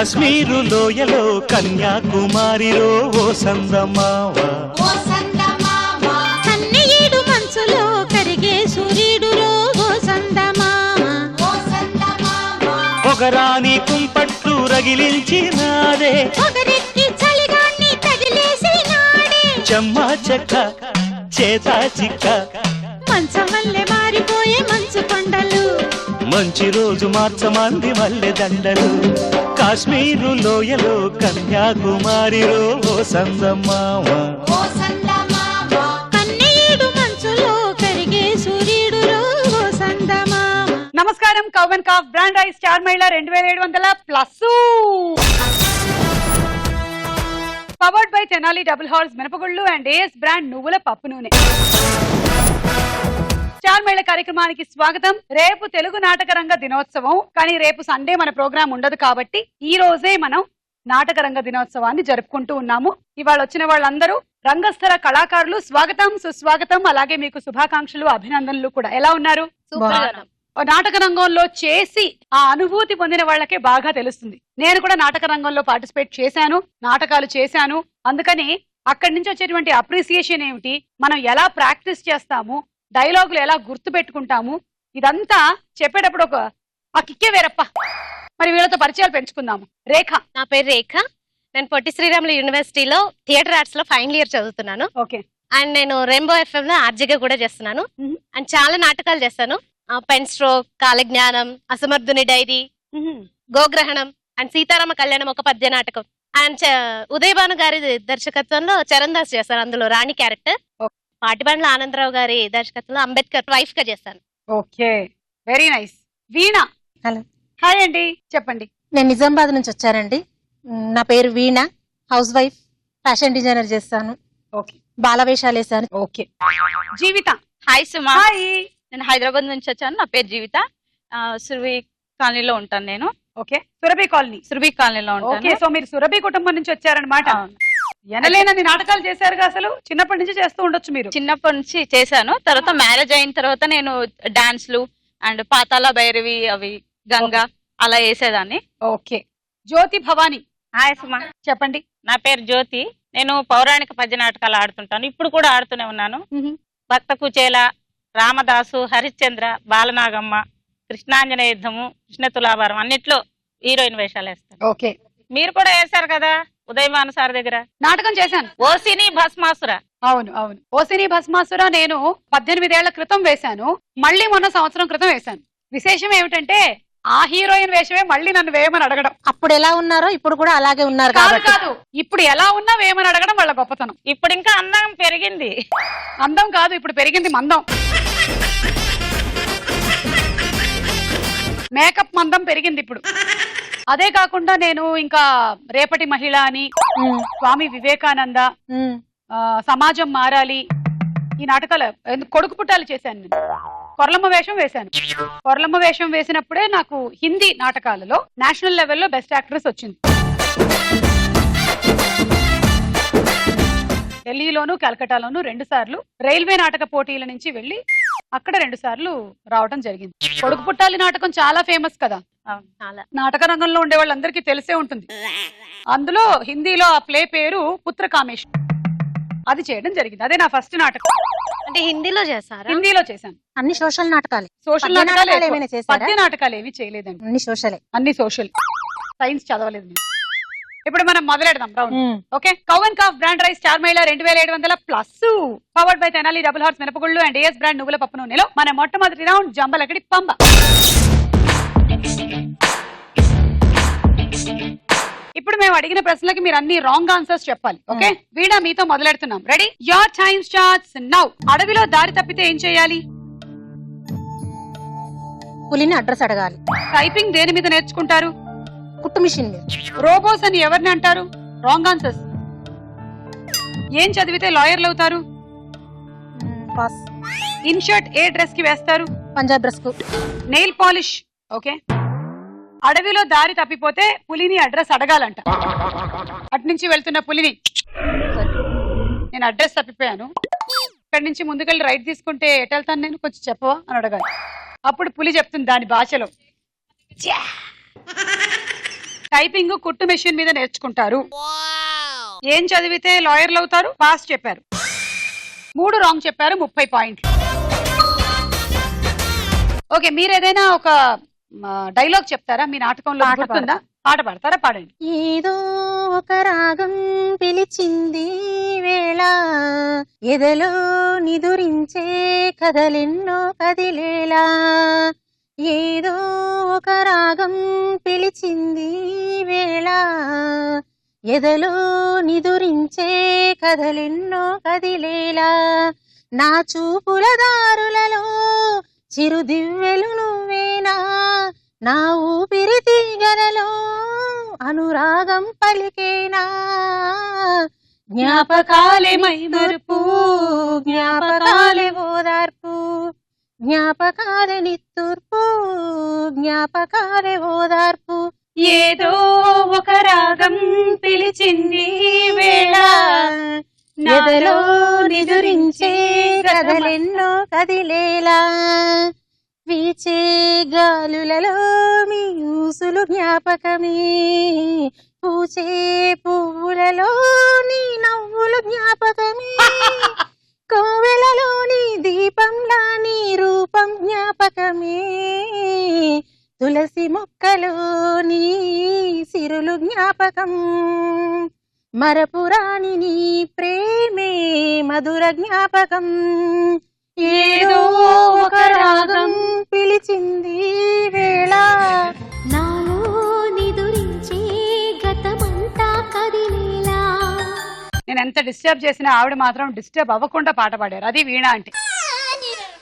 కాశ్మీరు లోయలో కన్యాకుమారిలో ఓ సందమావ కన్నయ్యేడు మంచులో కరిగే సూర్యుడులో ఓ సందమామ పొగరాని కుంపట్లు రగిలించినాదే పొగరెక్కి చలిగాన్ని తగిలేసినాడే చెమ్మా చెక్క చేతా చిక్క మంచమల్లె మారిపోయే మంచు కొండలు మంచి రోజు మార్చమంది మల్లె దండలు కాశ్మీరు లోయలో కన్యాకుమారిలో ఓ సందమావ కన్నయ్యేడు మంచులో కరిగే సూర్యుడులో ఓ సందమామ. నమస్కారం. కౌవన్ కాఫ్ బ్రాండ్ రైస్ స్టార్ మహిళ 2700 plus powered by Tenali double horse మినపగుళ్ళు అండ్ ఏఎస్ బ్రాండ్ నువ్వుల పప్పు నూనె. స్టార్ మహిళ కార్యక్రమానికి స్వాగతం. రేపు తెలుగు నాటక రంగ దినోత్సవం, కానీ రేపు సండే మన ప్రోగ్రాం ఉండదు కాబట్టి ఈ రోజే మనం నాటక రంగ దినోత్సవాన్ని జరుపుకుంటూ ఉన్నాము. ఇవాళ వచ్చిన వాళ్ళందరూ రంగస్థల కళాకారులు. స్వాగతం, సుస్వాగతం. అలాగే మీకు శుభాకాంక్షలు, అభినందనలు కూడా. ఎలా ఉన్నారు? నాటక రంగంలో చేసి ఆ అనుభూతి పొందిన వాళ్ళకే బాగా తెలుస్తుంది. నేను కూడా నాటక రంగంలో పార్టిసిపేట్ చేశాను, నాటకాలు చేశాను. అందుకని అక్కడి నుంచి వచ్చేటువంటి అప్రిసియేషన్ ఏమిటి, మనం ఎలా ప్రాక్టీస్ చేస్తాము, డైలాగులు ఎలా గుర్తు పెట్టుకుంటాము, ఇదంతా చెప్పేటప్పుడు ఒక ఆ కిక్కే వేరప్ప. మరి వీళ్ళతో పరిచయాలు పెంచుకుందాము. రేఖ. నా పేరు రేఖ. నేను పొట్టి శ్రీరాములు యూనివర్సిటీలో థియేటర్ ఆర్ట్స్ లో ఫైనల్ ఇయర్ చదువుతున్నాను. ఓకే. అండ్ నేను రెయిన్బో ఎఫ్ఎం లో ఆర్జీగా కూడా చేస్తున్నాను. అండ్ చాలా నాటకాలు చేస్తాను. పెన్ స్ట్రోక్, కాలజ్ఞానం, అసమర్థుని డైరీ, గోగ్రహణం అండ్ సీతారామ కళ్యాణం ఒక పద్య నాటకం. అండ్ ఉదయభాను గారి దర్శకత్వంలో చరణ్ దాస్ చేస్తాను, అందులో రాణి క్యారెక్టర్. పాటిబండ్ల ఆనందరావు గారి దర్శకత్వంలో అంబేద్కర్ వైఫ్ గా చేస్తాను. Okay, very nice. Veena. Hello, hi అండి, చెప్పండి. నేను నిజామాబాద్ నుంచి వచ్చానండి. నా పేరు Veena, house wife, fashion designer చేస్తాను. ఓకే. బాలవేషాలు వేసాను. Okay. Jeevitha. Hi Suma. Hi. నేను హైదరాబాద్ నుంచి వచ్చాను. నా పేరు జీవిత. సురభి కాలనీలో ఉంటాను నేను. ఓకే. సురభి కాలనీ. సురభి కాలనీలో ఓకే. ఉంటాను. సో మీరు సురభి కుటుంబం నుంచి వచ్చారనమాట. ఎనలేనని నాటకాలు చేశారుగా, అసలు చిన్నప్పటి నుంచి చేస్తూ ఉండొచ్చు మీరు. చిన్నప్పటి నుంచి చేశాను. తర్వాత మ్యారేజ్ అయిన తర్వాత నేను డాన్స్లు అండ్ పాతాల భైరవి, అవి గంగా అలా వేసేదాన్ని. ఓకే. జ్యోతి భవాని. హాయ్ సుమా. చెప్పండి. నా పేరు జ్యోతి. నేను పౌరాణిక పద్య నాటకాలు ఆడుతుంటాను. ఇప్పుడు కూడా ఆడుతూనే ఉన్నాను. భక్త కుచేల, రామదాసు, హరిశ్చంద్ర, బాలనాగమ్మ, కృష్ణాంజనేయ యుద్ధము, కృష్ణ తులాభారం అన్నిట్లో హీరోయిన్ వేషాలు వేస్తాను. ఓకే. మీరు కూడా వేశారు కదా ఉదయభాను సార్ దగ్గర. నాటకం చేశాను. ఓసిని భస్మాసుర. అవును అవును. ఓసిని భస్మాసుర నేను 18 ఏళ్ల క్రితం వేశాను. మళ్ళీ మొన్న సంవత్సరం క్రితం వేశాను. విశేషం ఏమిటంటే ఆ హీరోయిన్ వేషమే మళ్ళీ నన్ను వేయమని అడగడం. అప్పుడు ఎలా ఉన్నారో ఇప్పుడు కూడా అలాగే ఉన్నారు కాదు కాబట్టి. కాదు, ఇప్పుడు ఎలా ఉన్నా వేయమని అడగడం వాళ్ళ గొప్పతనం. ఇప్పుడు ఇంకా అందం పెరిగింది. అందం కాదు, ఇప్పుడు పెరిగింది మందం. మేకప్ మందం పెరిగింది ఇప్పుడు. అదే కాకుండా నేను ఇంకా రేపటి మహిళ అని, స్వామి వివేకానంద, సమాజం మారాలి, ఈ నాటకాలు కొడుకు పుట్టాలు చేశాను. నేను కొర్లమ్మ వేషం వేశాను. కొర్లమ్మ వేషం వేసినప్పుడే నాకు హిందీ నాటకాలలో నేషనల్ లెవెల్లో బెస్ట్ యాక్ట్రెస్ వచ్చింది. ఢిల్లీలోను కలకటాలోను 2 సార్లు రైల్వే నాటక పోటీల నుంచి వెళ్లి అక్కడ 2 సార్లు రావడం జరిగింది. కొడుకు పుట్టాలి నాటకం చాలా ఫేమస్ కదా. చాలా నాటక రంగంలో ఉండే వాళ్ళందరికీ తెలిసే ఉంటుంది. అందులో హిందీలో ఆ ప్లే పేరు పుత్రకామేష్. అది చేయడం జరిగింది. అదే నా ఫస్ట్ నాటకం. అంటే హిందీలో చేస్తారా? హిందీలో చేశాను. అన్ని సోషల్ నాటకాలు. సోషల్ పద్య నాటకాలు నాటకాలు ఏమైనా చేశారా? పద్య నాటకాలు ఏమీ చేయలేదండి. అన్ని సోషలే. అన్ని సోషల్. సైన్స్ చదవలేదు నేను. ఇప్పుడు మనం మొదలెడదాం round. Okay. Cow and calf brand rice star మహిళ 2700 plus powered by Tenali double horse మినపగుళ్ళు అండ్ ఏఎస్ బ్రాండ్ నువ్వుల పప్పు నూనెలో మన మొట్టమొదటి రౌండ్ జంబలకడి పంబ. ఇప్పుడు మేము అడిగిన ప్రశ్నలకి మీరు అన్ని రాంగ్ ఆన్సర్స్ చెప్పాలి. ఓకే. వీణ, మీతో మొదలెడుతున్నాం. Ready? Your time starts now. అడవిలో దారి తప్పితే ఏం చేయాలి? పులిని అడ్రస్ అడగాలి. టైపింగ్ దేని మీద నేర్చుకుంటారు? కుట్టు మిషన్ మీద. రోబోస్ అని ఎవరిని అంటారు? Wrong answers. ఏం చదివితే లాయర్లు అవుతారు? పాస్. ఇన్షర్ట్ ఏ డ్రెస్ కి వేస్తారు? పంజాబ్ డ్రెస్ కు. Nail polish. ఓకే. అడవిలో దారి తప్పిపోతే పులిని అడ్రస్ అడగాలంట. అటు నుంచి వెళ్తున్న పులిని, నేను అడ్రస్ తప్పిపోయాను, ఇక్కడి నుంచి ముందుకెళ్ళి రైట్ తీసుకుంటే ఎటు వెళ్తాను నేను, కొంచెం చెప్పవా అని అడగాలి. అప్పుడు పులి చెప్తుంది దాని భాషలో. టైపింగ్ కుట్టు మెషిన్ మీద నేర్చుకుంటారు. ఏం చదివితే లాయర్లు అవుతారు? పాస్ చెప్పారు. 3 రాంగ్ చెప్పారు. 30 పాయింట్లు. ఓకే, మీరు ఏదైనా ఒక డైలాగ్ చెప్తారా? మీ నాటకంలో పాట గుర్తుందా? పాట పాడతారా? పాడండి. ఏదో ఒక రాగం పిలిచింది వేళ, ఎదలో నిదురించే కదలెన్నో కదిలేలా. ఏదో ఒక రాగం పిలిచింది వేళ, ఎదలో నిదురించే కదలెన్నో కదిలేలా. నా చూపుల దారులలో చిరుదివ్వెలు నువ్వేనా, నా ఊపిరి తీగలలో అనురాగం పలికేనా. జ్ఞాపకాలే మైమరుపు, జ్ఞాపకాలే ఓదార్పు, జ్ఞాపకాలే నిత్తూర్పు, జ్ఞాపకాలే ఓదార్పు. ఏదో ఒక రాగం పిలిచింది వేళ, ఎదలో నిదురించే కదలెన్నో కదిలేలా. వీచే గాలులలో మీ ఊసులు జ్ఞాపకమే, పూచే పువ్వులలో నీ నవ్వులు జ్ఞాపకమే. కోవెలలో నీ దీపంలా నీ రూపం జ్ఞాపకమే, తులసి మొక్కలో నీ సిరులు జ్ఞాపకం. మరపురాని నీ ప్రేమే మధుర జ్ఞాపకం. ఏదో ఒక రాగం పిలిచింది వేళ, నాలో నిదురించే గతమంతా కదిలేలా. నేను ఎంత డిస్టర్బ్ చేసినా ఆవిడ మాత్రం డిస్టర్బ్ అవ్వకుండా పాట పాడారు. అది వీణ అంటే.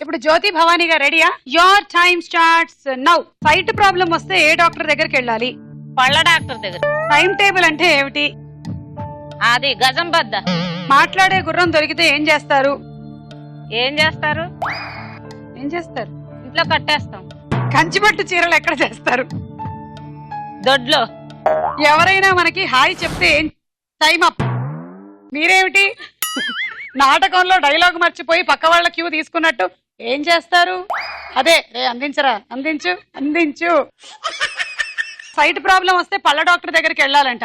ఇప్పుడు జ్యోతి భవానీ గారు రెడీయా? Your time starts now. Sight problem వస్తే ఏ డాక్టర్ దగ్గరికి వెళ్ళాలి? పళ్ళ డాక్టర్ దగ్గర. టైం టేబుల్ అంటే ఏమిటి? అది గజం బద్ద. మాట్లాడే గుర్రం దొరికితే ఏం చేస్తారు? ఏం చేస్తారు? ఏం చేస్తారు? ఇంట్లో కట్టేస్తాం. కంచిపట్టు చీరలు ఎక్కడ చేస్తారు? దొడ్లో. ఎవరైనా మనకి హాయ్ చెప్తే ఏం? Time up. మీరేమిటి నాటకంలో డైలాగ్ మర్చిపోయి పక్క వాళ్ళ క్యూ తీసుకున్నట్టు ఏం చేస్తారు? అదే రే అందించరా, అందించు అందించు. సైట్ ప్రాబ్లం వస్తే పళ్ళ డాక్టర్ దగ్గరికి వెళ్ళాలంట.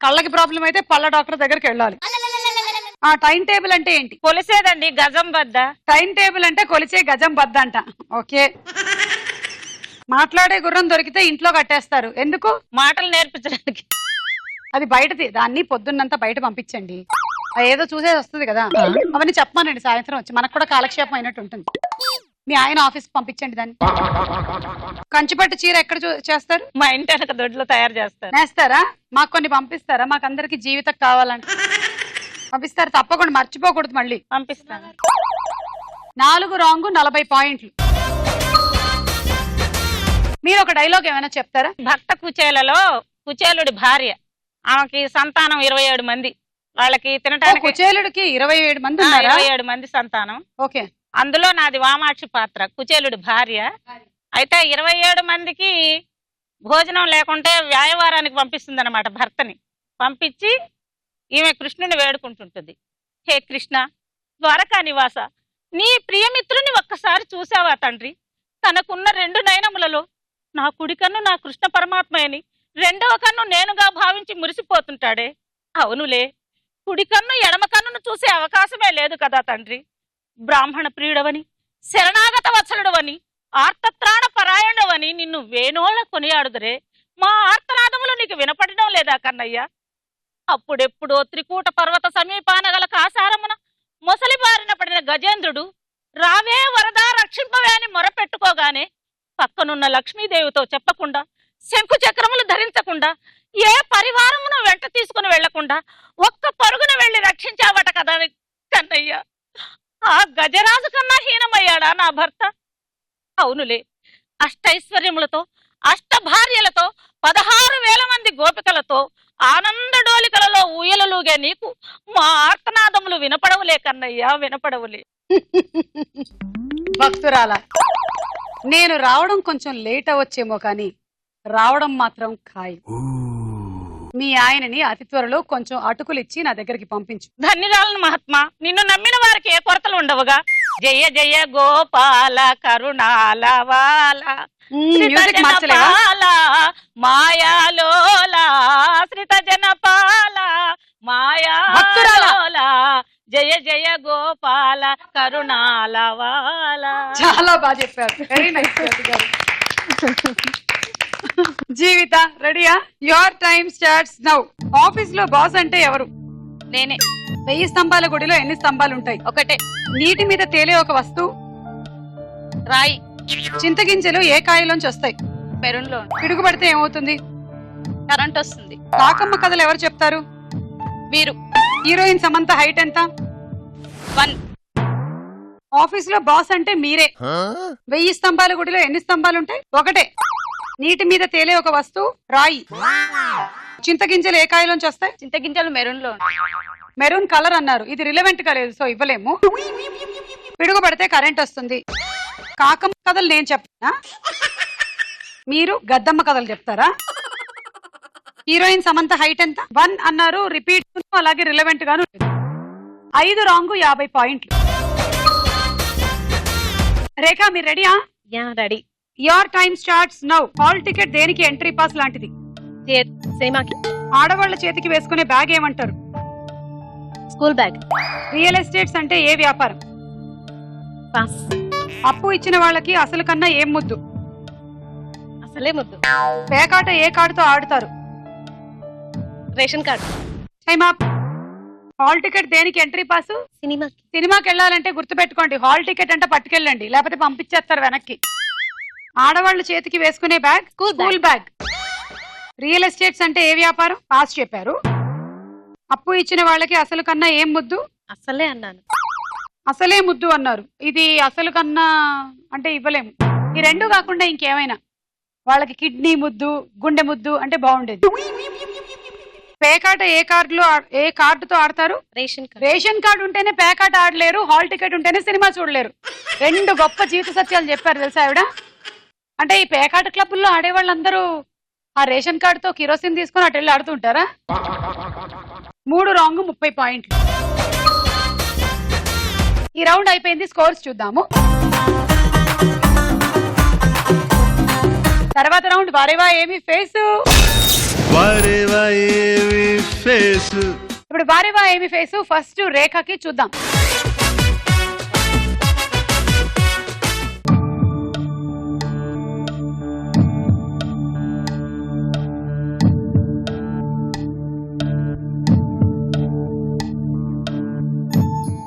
కళ్ళకి ప్రాబ్లం అయితే పళ్ళ డాక్టర్ దగ్గరికి వెళ్ళాలి. ఆ టైం టేబుల్ అంటే ఏంటి? కొలిసేదండి గజం బద్ద. టైం టేబుల్ అంటే కొలిచే గజం బద్ద అంట. ఓకే. మాట్లాడే గుర్రం దొరికితే ఇంట్లో కట్టేస్తారు. ఎందుకు? మాటలు నేర్పించడానికి. అది బయటది. దాన్ని పొద్దున్నంతా బయట పంపించండి. ఏదో చూసేది వస్తుంది కదా, అవన్నీ చెప్పమానండి. సాయంత్రం వచ్చి మనకు కూడా కాలక్షేపం అయినట్టు ఉంటుంది. మీ ఆయన ఆఫీస్ పంపించండి దాన్ని. కంచిపట్టు చీర ఎక్కడ చేస్తారు? మా ఇంటి వెనక దొడ్లో తయారు చేస్తారు. నేస్తారా? మాకు కొన్ని పంపిస్తారా? మాకు అందరికి జీవితం కావాలంటే పంపిస్తారు. తప్పకుండా మర్చిపోకూడదు. మళ్ళీ పంపిస్తాను. 4 రాంగ్ 40 పాయింట్లు. మీరు ఒక డైలాగ్ ఏమైనా చెప్తారా? భక్త కుచేలలో కుచేలుడి భార్య, ఆమెకి సంతానం 27 మంది. వాళ్ళకి తినటానికి కుచేలుడికి 27 మంది ఉన్నారా? 27 మంది సంతానం. ఓకే. అందులో నాది వామాక్షి పాత్ర, కుచేలుడి భార్య. అయితే 27 మందికి భోజనం లేకుంటే వ్యాయవారానికి పంపిస్తుంది అనమాట భర్తని. పంపించి ఈమె కృష్ణుని వేడుకుంటుంటుంది. హే కృష్ణ, ద్వారకా నివాస, నీ ప్రియమిత్రుని ఒక్కసారి చూసావా తండ్రి? తనకున్న 2 నయనములలో నా కుడి కన్ను నా కృష్ణ పరమాత్మయని, 2వ కన్ను నేనుగా భావించి మురిసిపోతుంటాడే. అవునులే, కుడి కన్ను ఎడమ కన్నును చూసే అవకాశమే లేదు కదా తండ్రి. బ్రాహ్మణ ప్రియుడవని, శరణాగత వత్సలుడవని, ఆర్తత్రాణ పరాయణవని నిన్ను వేణోళ్ళ కొనియాడుదరే. మా ఆర్తనాదములు నీకు వినపడడం లేదా కన్నయ్య? అప్పుడెప్పుడో త్రికూట పర్వత సమీపాన గల కాసారమున మొసలి బారిన పడిన గజేంద్రుడు రావే వరదా రక్షింపవే అని మొరపెట్టుకోగానే పక్కనున్న లక్ష్మీదేవితో చెప్పకుండా, శంకు చక్రములు ధరించకుండా, ఏ పరివారమును వెంట తీసుకుని వెళ్లకుండా ఒక్క పరుగున వెళ్లి రక్షించావట కదా కన్నయ్య. ఆ గజరాజు కన్నా హీనమయ్యాడా నా భర్త? అవునులే, అష్టైశ్వర్యములతో, అష్టభార్యలతో, 16,000 మంది గోపికలతో ఆనంద డోలికలలో ఊయలలుగే నీకు మా ఆర్తనాదములు వినపడవులే కన్నయ్య, వినపడవులే. భక్తురాల, నేను రావడం కొంచెం లేట్ అవ్వచ్చేమో కానీ రావడం మాత్రం ఖాయం. మీ ఆయనని అతి త్వరలో కొంచెం అటుకులు ఇచ్చి నా దగ్గరికి పంపించు. ధన్యురాలను మహాత్మా, నిన్ను నమ్మిన వారికి ఏ కొరతలు ఉండవుగా. జయ జయ గోపాల కరుణాల వాల మ్యూజిక్ మార్చలేవా? మాయాలోల శ్రిత జనపాల మాయాలోల జయ జయ గోపాల కరుణాలవాల. చాలా బాగా చెప్పారు. Very nice. జీవిత రెడీయా? Your time starts now. Office లో బాస్ అంటే ఎవరు? నేనే. 1000 స్తంభాల గుడిలో ఎన్ని స్తంభాలు ఉంటాయి? ఒకటే. నీటి మీద తేలే ఒక వస్తువు? రాయి. చింతగింజలు ఏ కాయలోంచి వస్తాయి? మెరూన్ లో. పిడుగు పడితే ఏమవుతుంది? కరెంట్ వస్తుంది. కాకమ్మ కథలు ఎవరు చెప్తారు? మీరు. హీరోయిన్ సమంత హైట్ ఎంత? 1. ఆఫీస్ లో బాస్ అంటే మీరే. 1000 స్తంభాల గుడిలో ఎన్ని స్తంభాలు ఉంటాయి? ఒకటే. నీటి మీద తేలే ఒక వస్తువు? రాయి. చింతగింజలు ఏ కాయలోంచి వస్తాయి? చింతగింజలు మెరూన్ లో. మెరూన్ కలర్ అన్నారు. ఇది రిలవెంట్ గా లేదు, సో ఇవ్వలేము. పిడుగు పడితే కరెంట్ వస్తుంది. కాకమ్మ కథలు నేను చెప్తానా, మీరు గద్దమ్మ కథలు చెప్తారా? హీరోయిన్ సమంత హైట్ ఎంత? 1 అన్నారు. రిపీట్ అలాగే రిలవెంట్ గాను. 5 రాంగ్, 50 పాయింట్లు. రేఖ మీరు రెడీయా? Ready. Your time starts now. Hall ticket దేనికి ఎంట్రీ పాస్ లాంటిది? సేమాకి. ఆడవాళ్ల చేతికి వేసుకునే బ్యాగ్ ఏమంటారు? School bag. రియల్ ఎస్టేట్స్ అంటే ఏ వ్యాపారం? పాస్. అప్పు ఇచ్చిన వాళ్ళకి అసలు కన్నా ఏం ముద్దు? అసలే ముద్దు. పేకాట ఏ కార్డుతో ఆడుతారు? Ration card. Time up. Hall ticket దేనికి ఎంట్రీ పాస్? సినిమాకి. సినిమాకి వెళ్ళాలంటే గుర్తుపెట్టుకోండి, హాల్ టికెట్ అంటే పట్టుకెళ్ళండి, లేకపోతే పంపించేస్తారు వెనక్కి. ఆడవాళ్ళ చేతికి వేసుకునే bag? School bag. Real estates అంటే ఏ వ్యాపారం? పాస్ చెప్పారు. అప్పు ఇచ్చిన వాళ్ళకి అసలు కన్నా ఏం ముద్దు? అసలే అన్నాను. అసలే ముద్దు అన్నారు. ఇది అసలు కన్నా అంటే ఇవ్వలేము. ఈ రెండు కాకుండా ఇంకేమైనా? వాళ్ళకి కిడ్నీ ముద్దు, గుండె ముద్దు అంటే బాగుండేది. పేకాట ఏ కార్డుతో ఆడతారు? Ration card. రేషన్ కార్డు ఉంటేనే పేకాట ఆడలేరు, హాల్ టికెట్ ఉంటేనే సినిమా చూడలేరు. 2 గొప్ప జీవిత సత్యాలు చెప్పారు తెలుసా ఆవిడ. అంటే ఈ పేకాట క్లబ్బుల్లో ఆడే వాళ్ళందరూ ఆ రేషన్ కార్డుతో కిరోసిన్ తీసుకొని అటు వెళ్ళి ఆడుతుంటారా? 3 రాంగ్, 30 పాయింట్లు. ఈ రౌండ్ అయిపోయింది. స్కోర్స్ చూద్దాము. తర్వాత రౌండ్ వారేవా ఏమి ఫేసు. ఇప్పుడు వారేవా ఏమి ఫేసు. ఫస్ట్ రేఖకి చూద్దాం.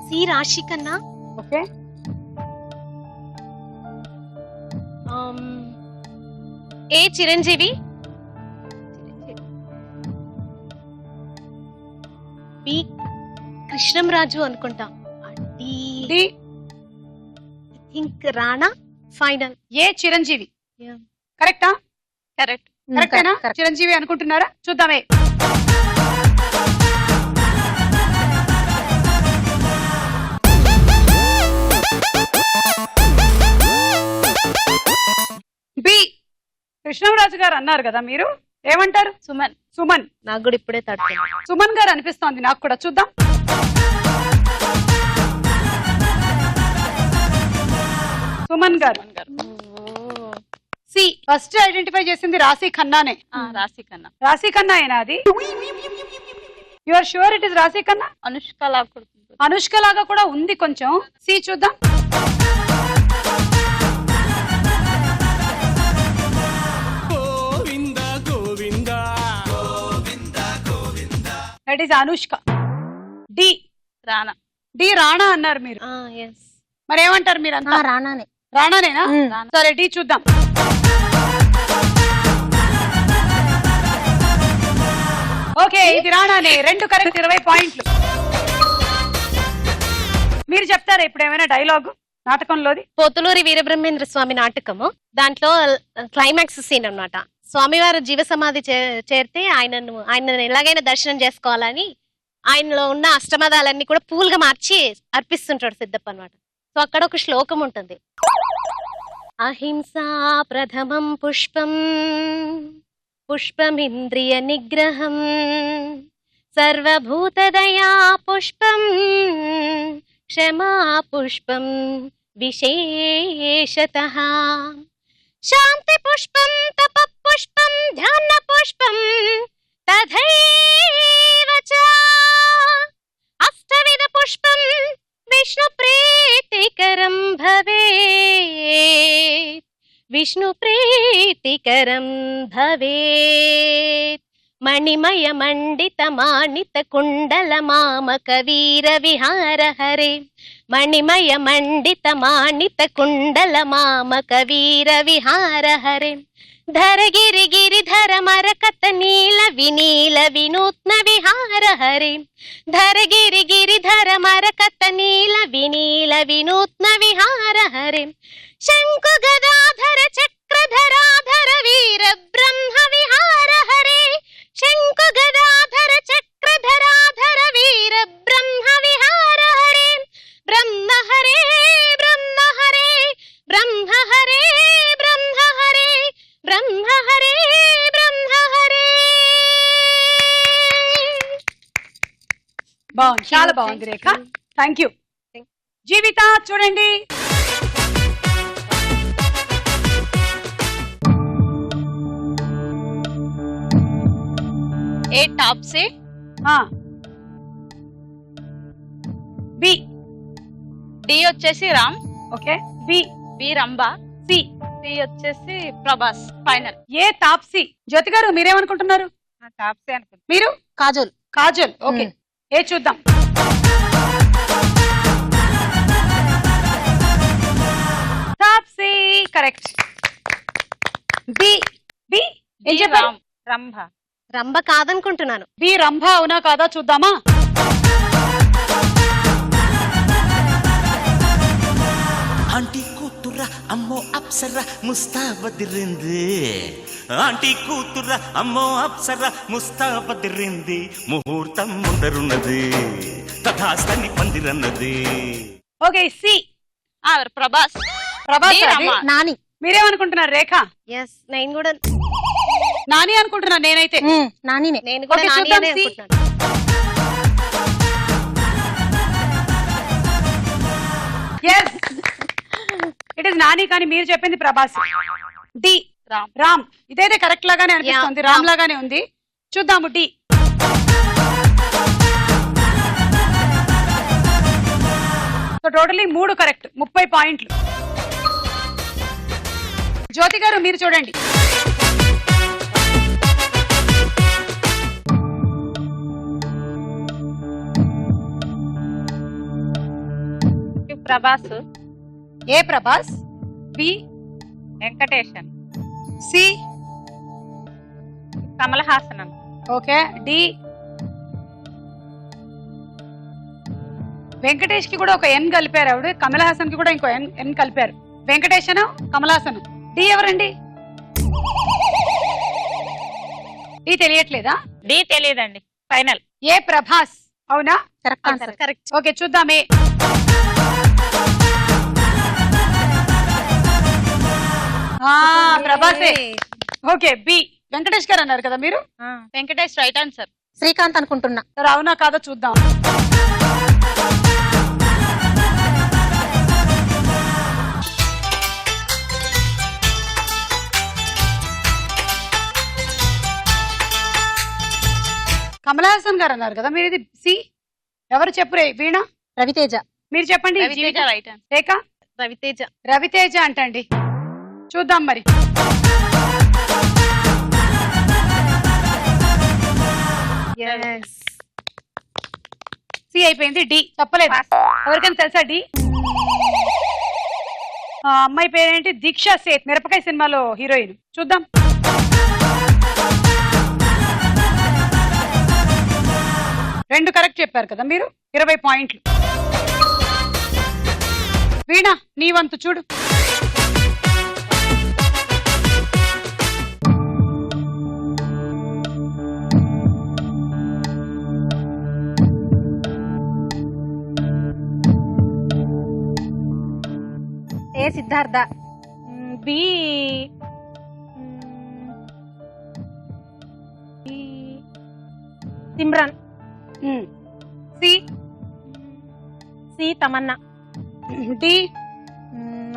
C Rashi Khanna. Okay. A Chiranjeevi. B Krishnam Raju అనుకుంటా. D think Rana. Final. A Chiranjeevi. కరెక్టా? కరెక్ట్. కరెక్టేనా? చిరంజీవి అనుకుంటున్నారా? చూద్దామే. బి కృష్ణరాజు గారు అన్నారు కదా, మీరు ఏమంటారు? సుమన్. సుమన్. నాకు కూడా ఇప్పుడే తడుతుంది. సుమన్ గారు అనిపిస్తోంది నాకు కూడా. చూద్దాం. సుమన్ గారు. సి ఫస్ట్ ఐడెంటిఫై చేసింది రాశి ఖన్నానే. రాశి ఖన్నా. రాశి ఖన్నా ఏనా అది? You are sure it is Rashi Khanna? Anushka లాగా. అనుష్క లాగా కూడా ఉంది కొంచెం. సి చూద్దాం. That is Anushka. D Rana. D Rana అన్నారు మీరు. మరి ఏమంటారు మీరు? అంతా రానానే. రాణానేనా? సరే డి చూద్దాం. ఓకే, ఇది రాణానే. 2 కరెక్ట్, 20 పాయింట్లు. మీరు చెప్తారా ఇప్పుడు ఏమైనా డైలాగు నాటకంలోది? పోతులూరి వీరబ్రహ్మేంద్ర స్వామి నాటకము. దాంట్లో క్లైమాక్స్ సీన్ అన్నమాట. స్వామివారు జీవ సమాధి చేరితే ఆయనను ఎలాగైనా దర్శనం చేసుకోవాలని ఆయనలో ఉన్న అష్టమదాలన్నీ కూడా పూలుగా మార్చి అర్పిస్తుంటాడు సిద్ధప్ప అన్నమాట. సో అక్కడ ఒక శ్లోకం ఉంటుంది. అహింసా ప్రథమం పుష్పం పుష్పమింద్రియ నిగ్రహం సర్వభూతదయా పుష్పం క్షమా పుష్పం విశేషతః శాంతి పుష్పం తప పుష్పం ధ్యాన పుష్పం తథైవ చ అష్టవిధ పుష్పం విష్ణు ప్రీతికరం భవేత్ విష్ణు ప్రీతికరం భవేత్ మణిమయ మండిత మాణిత కుండల మామక వీర విహార హరే మణిమయ మండిత మాణిత కుండల మామక వీర విహార హరే ధర గిరి గిరిధర మరకత నీల వినీల వినూత్న విహార హరే ధర గిరి గిరిధర మరకత నీల వినీల వినూత్న విహార హరే శంకు గదాధర చక్రధరాధర వీర బ్రహ్మ విహార హరే శంకు గదాధర చక్రధరాధర వీర బ్రహ్మ విహార హరే బ్రహ్మ హరే బ్రహ్మ హరే బ్రహ్మ హరే బ్రహ్మ హరే బ్రహ్మ హరే బ్రహ్మ హరే. బాగుంది, చాలా బాగుంది రేఖ. Thank you. జీవిత చూడండి. ఏ టాప్సీ, బి డి వచ్చేసి Ram, okay, B B Rambha, C C వచ్చేసి ప్రభాస్. Final A Taapsee. జ్యోతి గారు మీరేమనుకుంటున్నారు? టాప్సీ అనుకుంటా. మీరు? కాజోల్. కాజల్. ఓకే, ఏ చూద్దాం. తాప్సీ కరెక్ట్. బి బి ఏం చెప్పారు? రామ్, రంభ. రంభ కాదనుకుంటున్నాను. బి రంభ అవునా కాదా చూద్దామా? ఆంటీ కూతుర అమ్మో అప్సర ముస్తాబదిరింది ఆంటీ కూతుర అమ్మో అప్సర ముస్తాబదిరింది ముహూర్తం ముందరున్నది తథాస్తని పందిరన్నది. Okay, C Prabhas. Prabhas. D అది. రమ. నాని. మీరేమనుకుంటున్నారు రేఖ? ఎస్, నేను కూడా నాని అనుకుంటున్నాను నేనైతే. నానినే. నేను కూడా ఓకే, నాని చూద్దాం, అనే సి. అనుకుంటున్నాను. ఎస్, ఇట్ ఇస్ నాని, కానీ మీరు చెప్పింది ప్రభాస్. డి రామ్. రామ్. ఇదైతే కరెక్ట్ లాగానే అనిపిస్తుంది, రామ్ లాగానే ఉంది. చూద్దాము డి. సో టోటలీ 3 కరెక్ట్, 30 పాయింట్లు. జ్యోతి గారు మీరు చూడండి. Prabhas, A Prabhas, B Venkatesan, C Kamal Haasan, okay, D Venkatesh కి కూడా ఒక ఎన్ కలిపారు ఆవిడ, కమల్ హాసన్ కి కూడా ఇంకో ఎన్ కలిపారు. వెంకటేశన్, కమల్ హాసన్. డి ఎవరండి? డి తెలియట్లేదా? డి తెలియదండి. ఫైనల్ ఏ ప్రభాస్ అవునా? Correct answer. కరెక్ట్. ఓకే, చూద్దామే. ప్రభాసే. ఓకే, బి వెంకటేష్ గారు అన్నారు కదా మీరు. Venkatesh right answer. శ్రీకాంత్ అనుకుంటున్నా. సరే, అవునా కాదో చూద్దాం. కమల్ హాసన్ గారు అన్నారు కదా మీరు. ఇది సి. ఎవరు చెప్పురే? వీణ, రవితేజ. మీరు చెప్పండి. Raviteja right answer. రేఖ? రవితేజ. రవితేజ అంటండి. చూద్దాం మరి. సి అయిపోయింది. డి చెప్పలేదు. ఎవరికైనా తెలుసా డి? అమ్మాయి పేరేంటి? దీక్షా సేత్, మిరపకాయ సినిమాలో హీరోయిన్. చూద్దాం. రెండు కరెక్ట్ చెప్పారు కదా మీరు. 20 పాయింట్లు. వీణ నీ వంతు చూడు. A Siddharth. B Simran. C. C Tamannaah. D.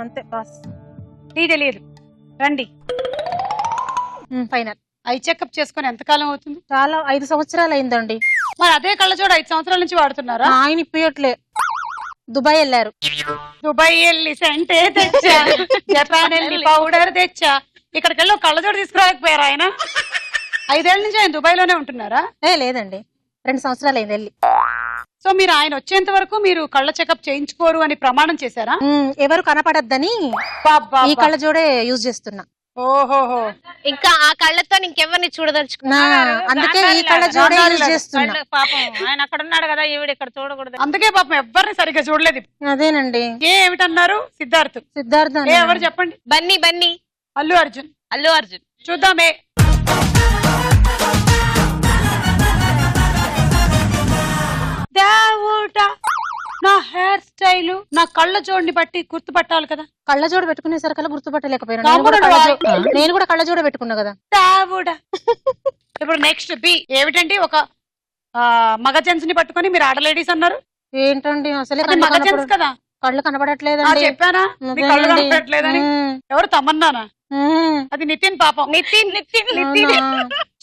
అంతే బాస్. డి తెలియదు. రండి. ఫైనల్. ఐ చెకప్ చేసుకొని ఎంతకాలం అవుతుంది? చాలా 5 సంవత్సరాలు అయిందండి. మరి అదే కళ్ళజోడు 5 సంవత్సరాల నుంచి వాడుతున్నారా? ఆయన ఇప్పట్లే దుబాయ్ వెళ్ళారు. దుబాయ్ వెళ్ళి సెంటే తెచ్చా, జపాన్ వెళ్ళి పౌడర్ తెచ్చా, ఇక్కడికి వెళ్ళి ఒక కళ్ళజోడు తీసుకురాకపోయారు ఆయన? 5 ఏళ్ల నుంచి ఆయన దుబాయ్ లోనే ఉంటున్నారా? లేదండి, 2 సంవత్సరాలు అయింది వెళ్ళి. సో మీరు ఆయన వచ్చేంత వరకు మీరు కళ్ళ చెకప్ చేయించుకోరు అని ప్రమాణం చేశారా? ఎవరు కనపడద్దని ఈ కళ్ళజోడే యూజ్ చేస్తున్నా. ఓహోహో. ఇంకా ఆ కళ్ళతో ఇంకెవరిని చూడదలుచుకున్నా, అందుకే ఈ కళ్ళజోడే యూజ్ చేస్తున్నా. పాపం ఆయన అక్కడ ఉన్నాడు కదా, ఈవిడ ఇక్కడ చూడకూడదు. అందుకే పాపం ఎవరిని సరిగ్గా చూడలేదు. అదేనండి. ఏమిటన్నారు? సిద్ధార్థ్. ఎవరు చెప్పండి? బన్నీ. అల్లు అర్జున్. చూద్దామే. దేవుడా, నా హెయిర్ స్టైల్, నా కళ్ళ జోడిని బట్టి గుర్తుపట్టాలి కదా. కళ్ళజోడు పెట్టుకునేసరికల్లా గుర్తుపట్టలేకపోయినా. నా నేను కూడా కళ్ళజోడ పెట్టుకున్నా కదా. దేవుడా. ఇప్పుడు నెక్స్ట్ బి ఏమిటండి? ఒక మగ జెంట్స్ ని పట్టుకొని మీరు ఆడ లేడీస్ అన్నారు ఏంటండి? అసలే మగ జెంట్స్ కదా. కళ్ళు కనపడట్లేదండి. చెప్పానా మీ కళ్ళు కనపడట్లేదని? ఎవరు? తమన్నానా? అది నితిన్. పాపం నితిన్.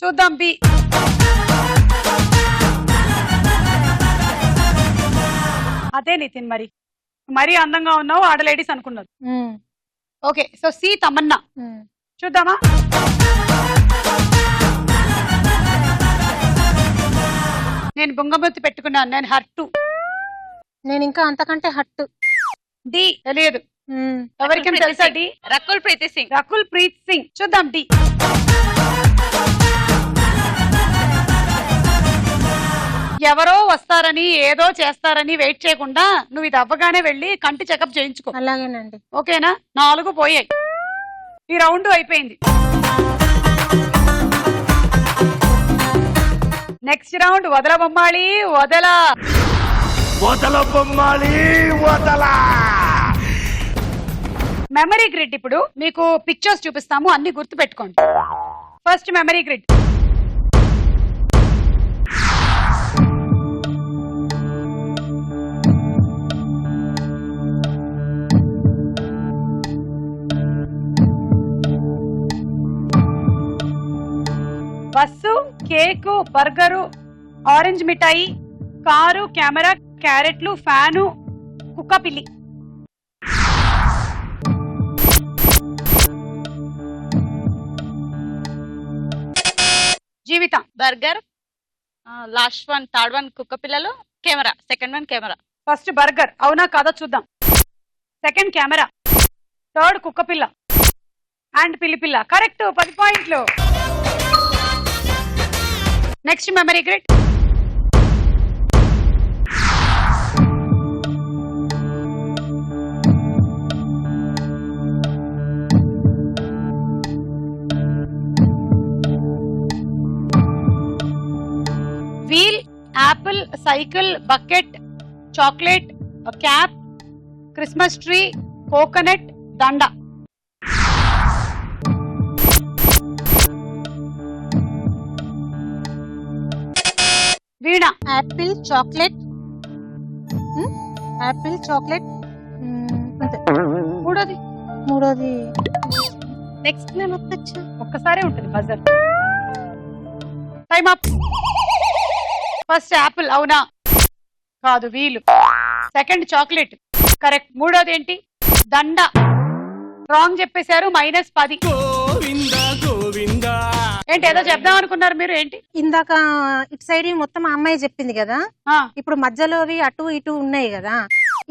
చూద్దాం బి. అదే నితిన్. మరి అందంగా ఉన్నావు, ఆడ లేడీస్ అనుకున్నారు. Okay, so C Tamannaah. చూద్దామా? నేను బొంగమొత్తి పెట్టుకున్నాను, నేను హర్టు. నేను ఇంకా అంతకంటే హట్టు. డి తెలియదు ఎవరికి తెలుసా? డి రకుల్ ప్రీత్ సింగ్. చూద్దాం డి. ఎవరో వస్తారని ఏదో చేస్తారని వెయిట్ చేయకుండా నువ్వు ఇది అవ్వగానే వెళ్ళి కంటి చెకప్ చేయించుకో. అలాగేనండి. ఓకేనా? 4 పోయాయి. ఈ రౌండ్ అయిపోయింది. నెక్స్ట్ రౌండ్ వదల బొమ్మాళి వదల. Memory grid. ఇప్పుడు మీకు పిక్చర్స్ చూపిస్తాము, అన్ని గుర్తు పెట్టుకోండి. First memory grid. Bus, cake, burger, orange మిఠాయి, కారు, కెమెరా, క్యారెట్లు, ఫ్యాను, కుక్క పిల్లి. జీవితం. Burger, last one, third one కుక్క పిల్లలు, camera, second one camera. First burger అవునా కాదా చూద్దాం. సెకండ్ కెమెరా, థర్డ్ కుక్క పిల్ల అండ్ పిల్లి పిల్ల. కరెక్ట్, 10 పాయింట్లు. Next memory grid. Wheel, apple, cycle, bucket, chocolate, cap, Christmas tree, coconut, దండ. Veena. Apple, chocolate, apple, chocolate. మూడోది నెక్స్ట్ నేను వచ్చా. ఒక్కసారి ఉంటుంది buzzer. Time up. First apple అవునా కాదు, వీలు. Second chocolate correct. మూడోది ఏంటి? దండ. రాంగ్ చెప్పేశారు, -10. ఏంటి ఏదో చెప్దాం అనుకున్నారు మీరు? ఏంటి ఇందాక ఇటు సైడ్ మొత్తం ఆ అమ్మాయి చెప్పింది కదా, ఇప్పుడు మధ్యలో అవి అటు ఇటు ఉన్నాయి కదా,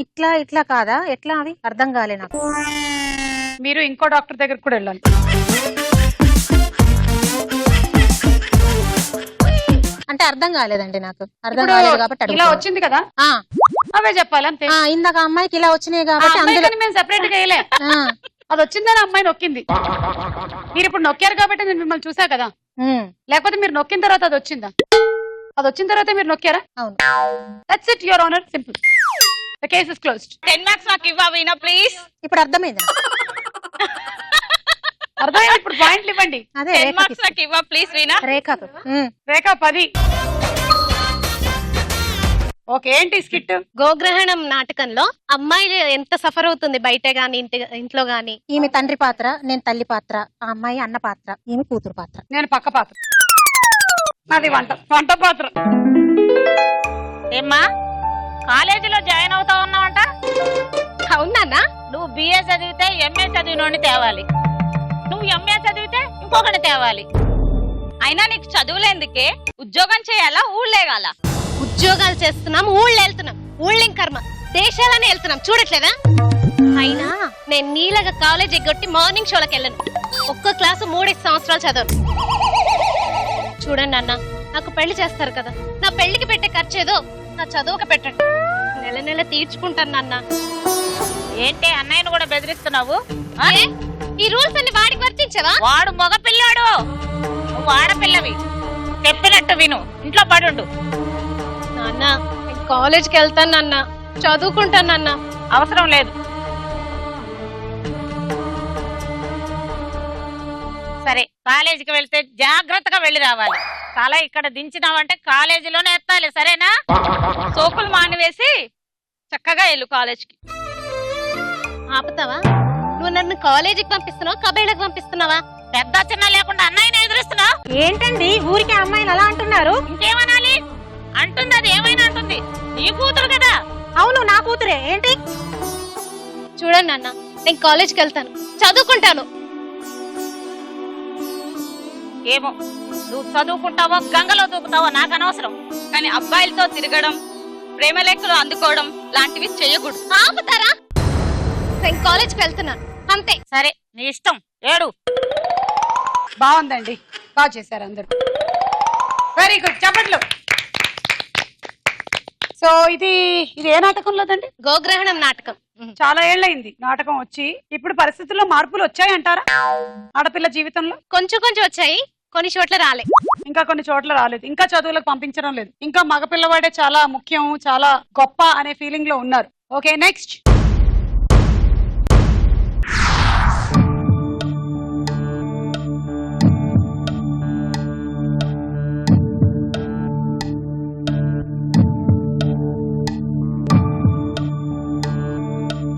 ఇట్లా ఇట్లా కాదా? ఎట్లా? అవి అర్థం కాలే నాకు. మీరు ఇంకో డాక్టర్ దగ్గర కూడా వెళ్ళాలి. అంటే అర్థం కాలేదండి నాకు. అర్థం కాలేదు కాబట్టి ఇలా వచ్చింది కదా, అవే చెప్పాలి అంతే. ఇందాక అమ్మాయికి ఇలా వచ్చినాయి కాబట్టి అందులో మేము సెపరేట్ గా వేయలే. అది వచ్చిందని అమ్మాయి నొక్కింది. మీరు ఇప్పుడు నొక్కారు కాబట్టి నేను మిమ్మల్ని చూసా కదా. లేకపోతే మీరు నొక్కిన తర్వాత అది వచ్చిందా? అది వచ్చిన తర్వాత మీరు నొక్కారా? అవును. That's it, your honour. Simple. The case is closed. 10 marks నాకు ఇవ్వవీనా ప్లీజ్. ఇప్పుడు అర్థమైంది. అర్థమైంది. ఇప్పుడు పాయింట్లు ఇవ్వండి. అదే 10 మార్క్స్ నాకు ఇవ్వ ప్లీజ్ వీనా. రేఖకు. రేఖ 10. ఓకే, ఏంటి స్కిట్? గోగ్రహణం నాటకంలో అమ్మాయి ఎంత సఫర్ అవుతుంది బయట గాని ఇంట్లో గాని. ఈమె తండ్రి పాత్ర, నేను తల్లి పాత్ర, ఆ అమ్మాయి అన్న పాత్ర, ఈమె కూతురు పాత్ర. నేను పక్క పాత్ర, అది వంట పాత్ర. ఏమ్మా కాలేజీలో జాయిన్ అవుతా ఉన్నావంట? అవునా? నువ్వు బిఏ చదివితే ఎంఏ చదివినోడిని తేవాలి, నువ్వు ఎంఏ చదివితే ఇంకొకటి తేవాలి. అయినా నీకు చదువులేందుకే, ఉద్యోగం చేయాలా ఊళ్ళేగాల? ఉద్యోగాలు చేస్తున్నాం, ఊళ్ళు వెళ్తున్నాం, ఊళ్ళేం కర్మ, దేశాలని వెళ్తున్నాం, చూడట్లేదా? అయినా నేను నీలాగా కాలేజ్ ఎగ్గొట్టి మార్నింగ్ షోలకు వెళ్ళను. ఒక్క క్లాసు 3 సంవత్సరాలు చదవను. చూడండి అన్న, నాకు పెళ్లి చేస్తారు కదా, నా పెళ్లికి పెట్టే ఖర్చు ఏదో నా చదువుకు పెట్టండి, నెల నెల తీర్చుకుంటాను అన్న. ఏంటి అన్నయ్యను కూడా బెదిరిస్తున్నావు? ఏ, ఈ రూల్స్ అన్ని వాడికి వర్తించవా? వాడు మగ పిల్లాడు, నువ్వు ఆడపిల్లవి, చెప్పినట్టు విను, ఇంట్లో పడుండు. నాన్న నేను కాలేజ్కి వెళ్తాను నాన్న, చదువుకుంటాను నాన్న. అవసరం లేదు. సరే, కాలేజీకి వెళ్తే జాగ్రత్తగా వెళ్ళి రావాలి. తల ఇక్కడ దించినావంటే కాలేజీలోనే ఎత్తాలి, సరేనా? సోకులు మానివేసి చక్కగా వెళ్ళు కాలేజ్కి. ఆపుతావా? నువ్వు నన్ను కాలేజీకి పంపిస్తున్నావా, కబేళ్ళకి పంపిస్తున్నావా? పెద్ద చిన్న లేకుండా అన్నయ్యని ఎదురుస్తున్నావు. ఏంటండి ఊరికి అమ్మాయిలు అలా అంటున్నారు? ఇంకేమనాలి? అంటుంది, అది ఏమైనా అంటుంది, నీ కూతురు కదా. అవును, నా కూతురే. ఏంటి? చూడండి అన్న, నేను కాలేజ్కి వెళ్తాను, చదువుకుంటాను. ఏమో, నువ్వు చదువుకుంటావో గంగలో దూకుతావో నాకు అనవసరం, కానీ అబ్బాయిలతో తిరగడం, ప్రేమ లెక్కలు అందుకోవడం లాంటివి చెయ్యకూడదు. ఆపుతారా? నేను కాలేజ్కి వెళ్తున్నాను, అంతే. సరే, నీ ఇష్టం, ఏడు. బాగుందండి, బాగా చేశారు అందరు, వెరీ గుడ్, చెప్పట్లు. సో ఇది ఏ నాటకంలోదండి? గోగ్రహణం నాటకం. చాలా ఏళ్ళయింది నాటకం వచ్చి. ఇప్పుడు పరిస్థితుల్లో మార్పులు వచ్చాయంటారా ఆడపిల్ల జీవితంలో? కొంచెం కొంచెం వచ్చాయి, కొన్ని చోట్ల రాలే, ఇంకా కొన్ని చోట్ల రాలేదు, ఇంకా చదువులకు పంపించడం లేదు, ఇంకా మగపిల్లవాడే చాలా ముఖ్యం, చాలా గొప్ప అనే ఫీలింగ్ లో ఉన్నారు. Okay, next.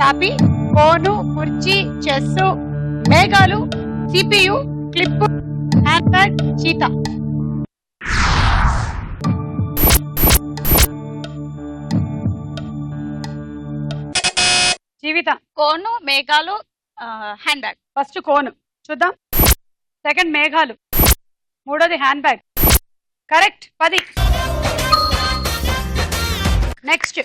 టాపీ, ఫోను, కుర్చీ, చెస్సు, మేఘాలు, CPU, clip, hand bag, cheetah. Jeevitha. Cone, మేఘాలు, హ్యాండ్ బ్యాగ్. ఫస్ట్ కోను చూద్దాం, సెకండ్ మేఘాలు, మూడోది hand bag. Correct, 10. Next.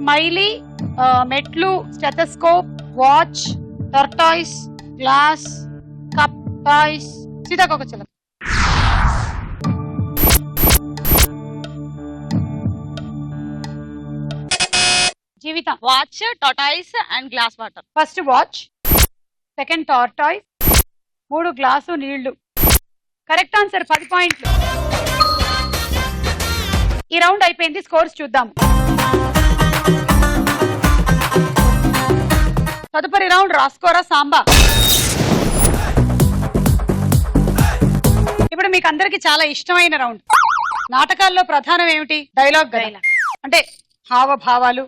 Smiley, మెట్లు, stethoscope, watch, tortoise, glass, cup, toys, సీతాకోకచిలక. జీవితం. Watch, tortoise and glass water. First watch, second tortoise, 3 glass నీళ్లు. Correct answer, 10 పాయింట్లు. ఈ రౌండ్ అయిపోయింది, స్కోర్స్ చూద్దాం. తదుపరి రౌండ్ రాస్కోరా సాంబా. ఇప్పుడు మీకు అందరికి చాలా ఇష్టమైన రౌండ్. నాటకాల్లో ప్రధానం ఏమిటి? డైలాగ్. అంటే హావభావాలు,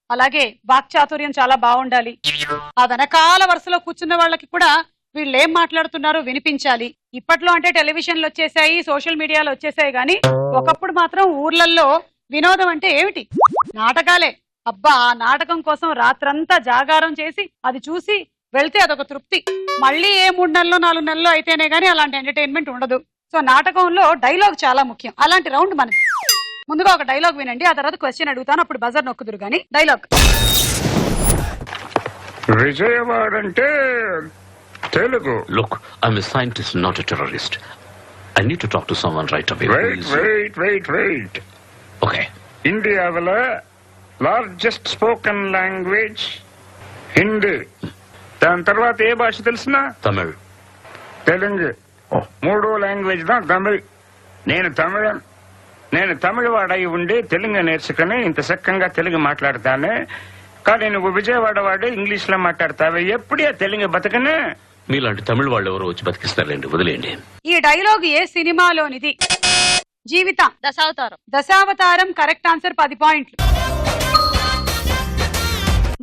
అలాగే వాక్చాతుర్యం చాలా బాగుండాలి. ఆ వెనకాల వరుసలో కూర్చున్న వాళ్ళకి కూడా వీళ్ళు ఏం మాట్లాడుతున్నారో వినిపించాలి. ఇప్పట్లో అంటే టెలివిజన్లు వచ్చేసాయి, సోషల్ మీడియాలో వచ్చేసాయి, కానీ ఒకప్పుడు మాత్రం ఊర్లల్లో వినోదం అంటే ఏమిటి? నాటకాలే. అబ్బా, ఆ నాటకం కోసం రాత్రంతా జాగారం చేసి అది చూసి వెళ్తే అదొక తృప్తి. మళ్ళీ ఏ 3 నెలల్లో 4 నెలల్లో అయితేనే గానీ అలాంటి ఎంటర్టైన్మెంట్ ఉండదు. సో నాటకంలో డైలాగ్ చాలా ముఖ్యం. అలాంటి రౌండ్ మనది. ముందుగా ఒక డైలాగ్ వినండి, ఆ తర్వాత క్వశ్చన్ అడుగుతాను, అప్పుడు బజర్ నొక్కుదురు గానీ. డైలాగ్. విజయవాడ అంటే Telugu. Look, I'm a scientist, not a terrorist. I need to talk to someone right away. Wait. Okay. ఇండియావిల లార్జెస్ట్ స్పోకెన్ లాంగ్వేజ్ హిందీ. దాని తర్వాత ఏ భాష తెలిసిన? Tamil. తెలుగు. 3వ లాంగ్వేజ్ దా తమిళ్. నేను తమిళన్. నేను తమిళవాడై ఉండి తెలుగు నేర్చుకుని ఇంత చక్కగా తెలుగు మాట్లాడతానే, కానీ నువ్వు విజయవాడ వాడు ఇంగ్లీష్ లో మాట్లాడతావే, ఎప్పుడే తెలుగు బతకనే? మీలాంటి తమిళ వాళ్ళు ఎవరు వచ్చి బతికిస్తారండి, వదిలేండి. ఈ డైలాగ్ ఏ సినిమాలోనిది? జీవిత. దశావతారం. దశావతారం కరెక్ట్ ఆన్సర్, 10 పాయింట్లు.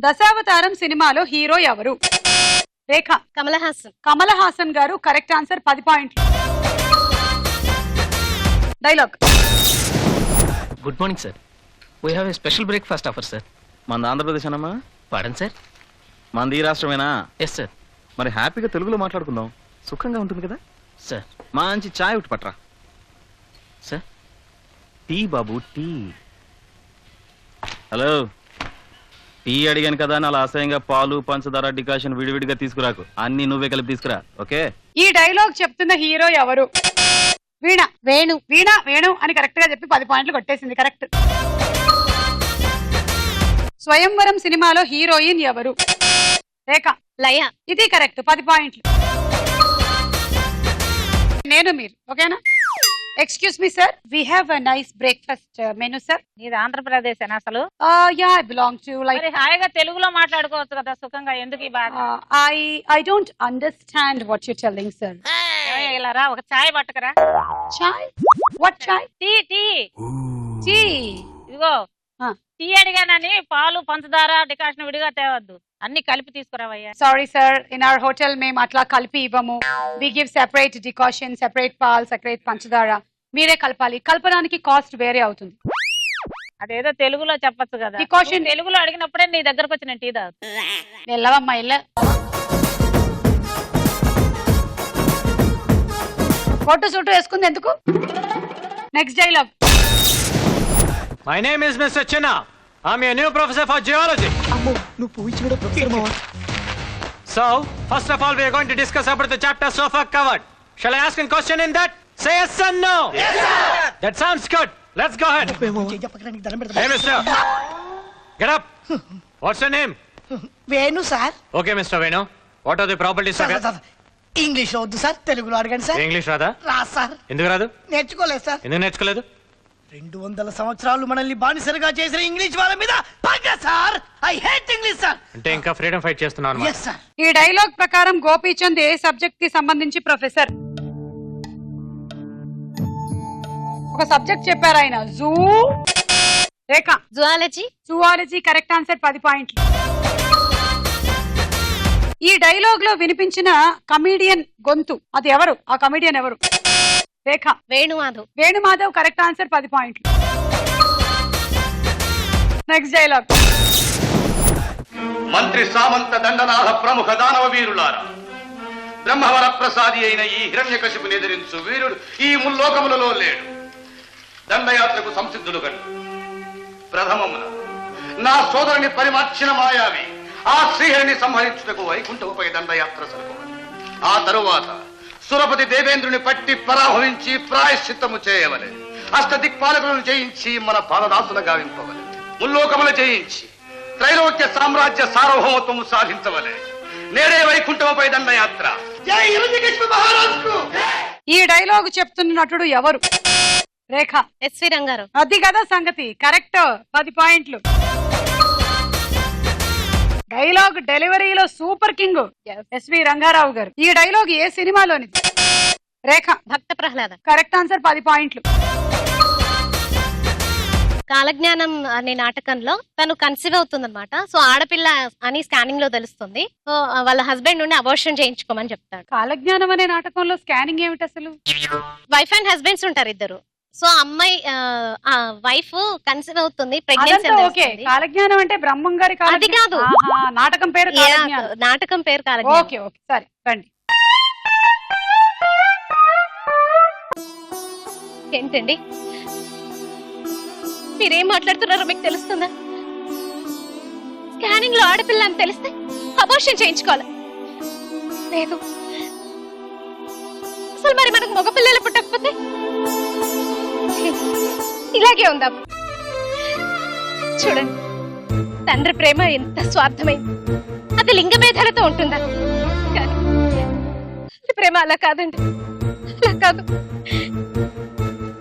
దశావతారం సినిమాలో హీరో ఎవరు? రేఖ. కమల్ హాసన్. కమల్ హాసన్ గారు కరెక్ట్ ఆన్సర్, 10 పాయింట్లు. Dialogue. Good morning sir, we have a special breakfast offer sir. మన ఆంధ్రప్రదేశ్ అన్నమా? పాడండి సార్. మనది ఈ రాష్ట్రమేనా? Yes sir. మరి హ్యాపీగా తెలుగులో మాట్లాడుకుందాం, సుఖంగా ఉంటుంది కదా సార్. మంచి చాయ్ ఒకటి పట్రా. సార్ టీ బాబు, టీ. హలో, టీ అడిగాను కదా అని అలా అసహ్యంగా పాలు పంచదార డికాషన్ విడివిడిగా తీసుకురాకు, అన్ని నువ్వే కలిపి తీసుకురా, ఓకే? ఈ డైలాగ్ చెప్తున్న హీరో ఎవరు? వీణ. వేణు. వీణ వేణు అని కరెక్ట్ గా చెప్పి 10 పాయింట్లు కొట్టేసింది. కరెక్ట్. స్వయంవరం సినిమాలో హీరోయిన్ ఎవరు? రేఖ. లయ. ఇది కరెక్ట్, 10 పాయింట్లు. నేను మీరు ఓకేనా? Excuse me sir, we have a nice breakfast menu sir. నీది ఆంధ్రప్రదేశ్ అసలు? Yeah, I belong to like. మరి హాయిగా తెలుగులో మాట్లాడుకోవచ్చు కదా సుఖంగా, ఎందుకు ఈ బాధ? I don't understand what you're telling, sir. ఇలా రా, ఒక చాయ్ పట్టుకురా. Chai? What chai? Tea tea Tea. ఇదిగో ఆ. టీ అడిగానని పాలు పంచదార డికాషన్ విడిగా తేవద్దు, అన్ని కలిపి తీసుకురావయ్యా. Sorry, sir. In our hotel, మేము అట్లా కలిపి ఇవ్వము. We give separate decoction, separate పాల్, separate పంచదార. మీరే కలపాలి. కలపడానికి కాస్ట్ వేరే అవుతుంది. అదేదో తెలుగులో చెప్పొచ్చు కదా. Decoction. నువ్వు తెలుగులో అడిగినప్పుడే నీ దగ్గరకు వచ్చి నేను టీ తాగుతా. వెళ్ళవమ్మా, వెళ్ళ. కొట్టు చుట్టూ వేసుకుంది ఎందుకు? Next dialogue. My name is mister Chinna. I'm a new professor for geology. నువ్వు పూయించిన ప్రొఫెసర్ మావా. So, first of all, we are going to discuss about the chapter so far covered. Shall I ask a question in that? Say yes or no. Yes, sir. That sounds good. Let's go ahead. Hey, mister. Get up. What's your name? Venu sir. Okay, Mr. Venu. What are the properties of it? English లో వద్దు sir, తెలుగులో అడగండి sir. English రాదా? రా sir. ఎందుకు రాదు? నేర్చుకోలేదు sir. ఎందుకు నేర్చుకోలేదు? 200 సంవత్సరాలు మనల్ని బానిసలుగా చేసిన ఇంగ్లీష్ వాళ్ళ మీద పగ sir. I hate English sir. అంటే ఇంకా ఫ్రీడమ్ ఫైట్ చేస్తున్నాను. Yes sir. ఈ డైలాగ్ ప్రకారం గోపీచంద్ ఏ సబ్జెక్ట్ కి సంబంధించి ప్రొఫెసర్? ఒక సబ్జెక్ట్ చెప్పారు ఆయన. జూ. రేఖ. జువాలజీ. జువాలజీ కరెక్ట్ ఆన్సర్, 10 పాయింట్లు. ఈ డైలాగ్ లో వినిపించిన కమీడియన్ గొంతు అది ఎవరు? ఆ కమీడియన్ ఎవరు? రేఖ. వేణుమాధవ్. వేణుమాధవ్ కరెక్ట్ ఆన్సర్, 10 పాయింట్లు. Next dialogue. మంత్రి సామంత దండనాథ ప్రముఖ దానవ వీరులారా, బ్రహ్మవర ప్రసాది అయిన ఈ హిరణ్యకశిపుని ఎదిరించు వీరుడు ఈ ముల్లోకములలో లేడు. దండయాత్రకు సంసిద్ధులు కను ప్రథమమున నా సోదరుని పరిమార్చిన మాయావి ఆ శ్రీహరిని సంహరించుటకు వైకుంఠముపై దండయాత్ర సరుకోవాలి. ఆ తరువాత సురపతి దేవేంద్రుని పట్టి పరాభవించి ప్రాయశ్చిత్తము చేయవలె. అష్టదిక్పాలకులను జయించి మన పాదదాసుల గావింపవలె. ముల్లోకముల జయించి త్రైలోక్య సామ్రాజ్య సార్వభౌమత్వము సాధించవలె. నేడే వైకుంఠముపై దండయాత్ర. జై హిరణ్యకశిప మహారాజుకు. ఈ డైలాగ్ చెప్తున్న నటుడు ఎవరు? రేఖ. ఎస్వి రంగారావు. అది కదా సంగతి, కరెక్ట్, 10 పాయింట్లు. డైలాగ్ డెలివరీలో సూపర్ కింగ్ ఎస్వి రంగారావు గారు. ఈ డైలాగ్ ఏ సినిమాలోనిది? రేఖ. భక్త ప్రహ్లాద. కరెక్ట్ ఆన్సర్, 10 పాయింట్లు. కాలజ్ఞానం అనే నాటకంలో తను కన్సీవ్ అవుతుందన్నమాట. సో ఆడపిల్ల అని స్కానింగ్ లో తెలుస్తుంది. సో వాళ్ళ హస్బెండ్ నుండి అబార్షన్ చేయించుకోమని చెప్తాడు. కాలజ్ఞానం అనే నాటకంలో స్కానింగ్ ఏమిటి అసలు? వైఫ్ అండ్ హస్బెండ్స్ ఉంటారు ఇద్దరు. సో అమ్మాయి వైఫ్ కన్సీవ్ అవుతుంది, ప్రెగ్నెన్సీ. ఓకే, కాలజ్ఞానం అంటే బ్రహ్మం గారి అది కాదు, నాటకం పేరు కాలజ్ఞానం. నాటకం పేరు కాలజ్ఞానం. ఓకే ఓకే, సరే రండి. ఏంటండి మీరేం మాట్లాడుతున్నారో మీకు తెలుస్తుందా? స్కానింగ్ లో ఆడపిల్ల అని తెలిస్తే అబార్షన్ చేయించుకోవాలి. లేదు, అసలు మరి మనకు మగపిల్లలు పుట్టకపోతే ఇలాగే ఉందా? చూడండి, తండ్రి ప్రేమ ఎంత స్వార్థమైంది. అది లింగ భేదాలతో ఉంటుందా? కానీ ప్రేమ అలా కాదండి, అలా కాదు.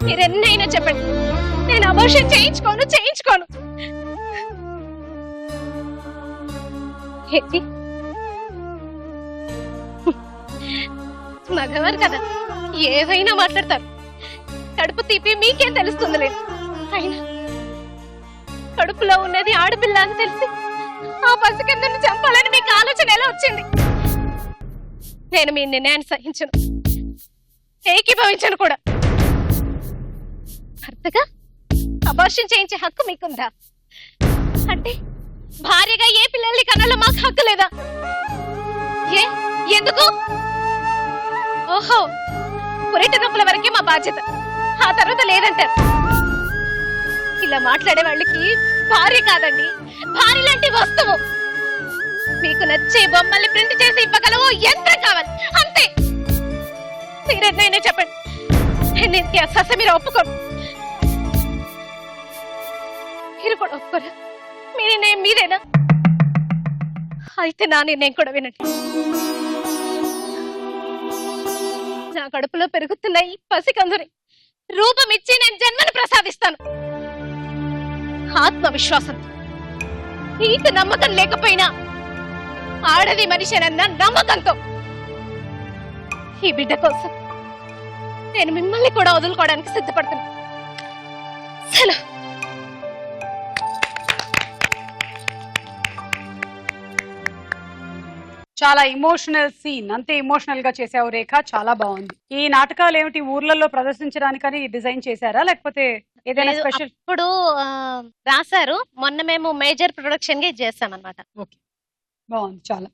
మీరెన్నైనా చెప్పండి, నేను అబార్షన్ చేయించుకోను. ఏంటి మగవారు కదా, ఏవైనా మాట్లాడతారు. కడుపు తీపి మీకేం తెలుస్తుందిలే. అయినా కడుపులో ఉన్నది ఆడపిల్ల అని తెలిసి ఆ పసికందుని చంపాలని మీకు ఆలోచన ఎలా వచ్చింది? నేను మీ నిర్ణయాన్ని సహించను, ఏకీభవించను కూడా. భర్తగా అబార్షన్ చేయించే హక్కు మీకుందా? అంటే భార్యగా ఏ పిల్లల్ని కనాలో మాకు హక్కు లేదా? ఎందుకు? ఓహో, పురిటి నొప్పుల వరకే మా బాధ్యత, ఆ తర్వాత లేదంటారు. ఇలా మాట్లాడే వాళ్ళకి భార్య కాదండి, భార్య లాంటి వస్తువు. మీకు నచ్చే బొమ్మల్ని ప్రింట్ చేసి ఇవ్వగలవో యంత్రం కావాలి, అంతే. మీరెన్నైనా చెప్పండి, నేను అసలు మీరు ఒప్పుకోరు. మీరు కూడా ఒప్పుకోరా? మీ నిర్ణయం మీరేనా? అయితే నా నిర్ణయం కూడా వినండి. నా కడుపులో పెరుగుతున్న ఈ పసికందుని రూపం ఇచ్చి నేను జన్మను ప్రసాదిస్తాను. ఆత్మవిశ్వాసంతో, నీకు నమ్మకం లేకపోయినా ఆడది మనిషినన్న నమ్మకంతో ఈ బిడ్డ కోసం నేను మిమ్మల్ని కూడా వదులుకోవడానికి సిద్ధపడుతున్నా. సెలవు. చాలా ఇమోషనల్ సీన్, అంతే ఇమోషనల్ గా చేసావు రేఖ, చాలా బాగుంది. ఈ నాటకాలు ఏమిటి ఊర్లలో ప్రదర్శించడానికని డిజైన్ చేశారా, లేకపోతే ఏదైనా స్పెషల్? ఇప్పుడు రాశారు, మొన్న మేము మేజర్ ప్రొడక్షన్ గా చేస్తాం అన్నమాట. ఓకే, బాగుంది చాలా.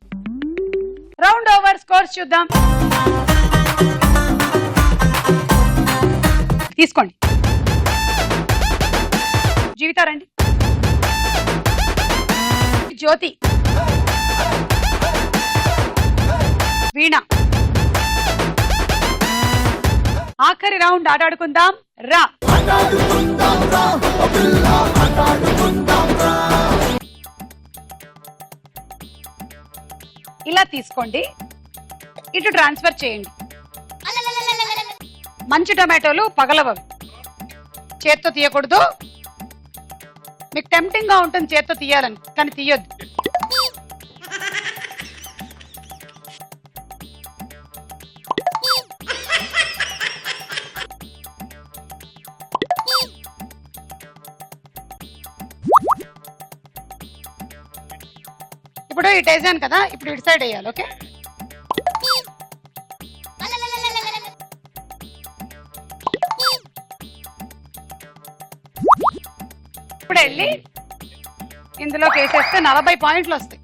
రౌండ్ ఓవర్ స్కోర్స్ చూద్దాం. తీసుకోండి. జీవితారండి. జ్యోతి, వీణ. ఆఖరి రౌండ్ ఆడాడుకుందాం రా. ఇలా తీసుకోండి, ఇటు ట్రాన్స్ఫర్ చేయండి. మంచి టమాటోలు పగలవవి, చేత్తో తీయకూడదు. మీకు టెంప్టింగ్ గా ఉంటుంది చేత్తో తీయాలని, కానీ తీయొద్దు. ఇప్పుడు ఇటు వేసాను కదా, ఇప్పుడు ఇటు సైడ్ వేయాలి. ఓకే, ఇప్పుడు వెళ్ళి ఇందులోకి వేసేస్తే 40 పాయింట్లు వస్తాయి.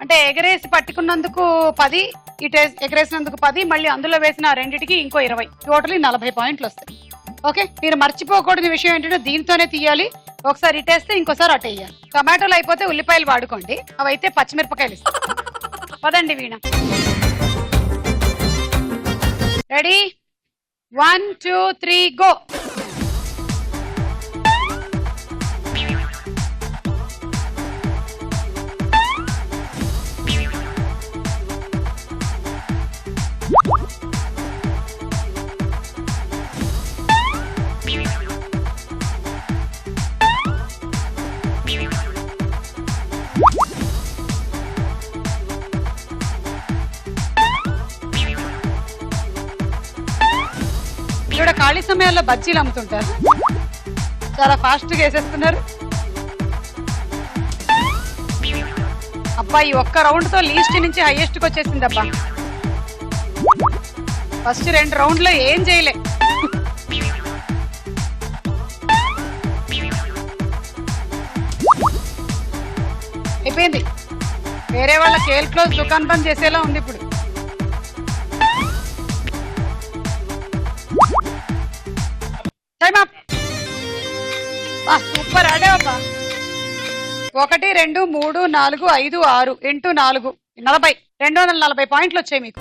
అంటే ఎగరేసి పట్టుకున్నందుకు 10, ఇటు ఎగరేసినందుకు 10, మళ్ళీ అందులో వేసిన రెండిటికి ఇంకో 20, టోటలీ 40 పాయింట్లు వస్తాయి. ఓకే, మీరు మర్చిపోకూడని విషయం ఏంటంటే దీంతోనే తీయాలి. ఒకసారి ఇటేస్తే ఇంకోసారి అటు వేయాలి. టమాటోలు అయిపోతే ఉల్లిపాయలు వాడుకోండి, అవైతే పచ్చిమిరపకాయలు ఇస్తాం. పదండి వీణ. Ready, 1 2 3 go. ఇక్కడ ఖాళీ సమయాల్లో బజ్జీలు అమ్ముతుంటారు, చాలా ఫాస్ట్ గా వేసేస్తున్నారు. అబ్బా, ఈ ఒక్క రౌండ్ తో లీస్ట్ నుంచి హైయెస్ట్ కి వచ్చేసింది. అబ్బా, ఫస్ట్ 2 రౌండ్లో ఏం చేయలే. అయిపోయింది. వేరే వాళ్ళ కేల్ క్లోజ్ దుకాన్ బంద్ చేసేలా ఉంది ఇప్పుడు. సూపర్ ఆడేవబ్బా. 1 2 3 4 5 6 ఇంటూ 4 40, 240 పాయింట్లు వచ్చాయి మీకు.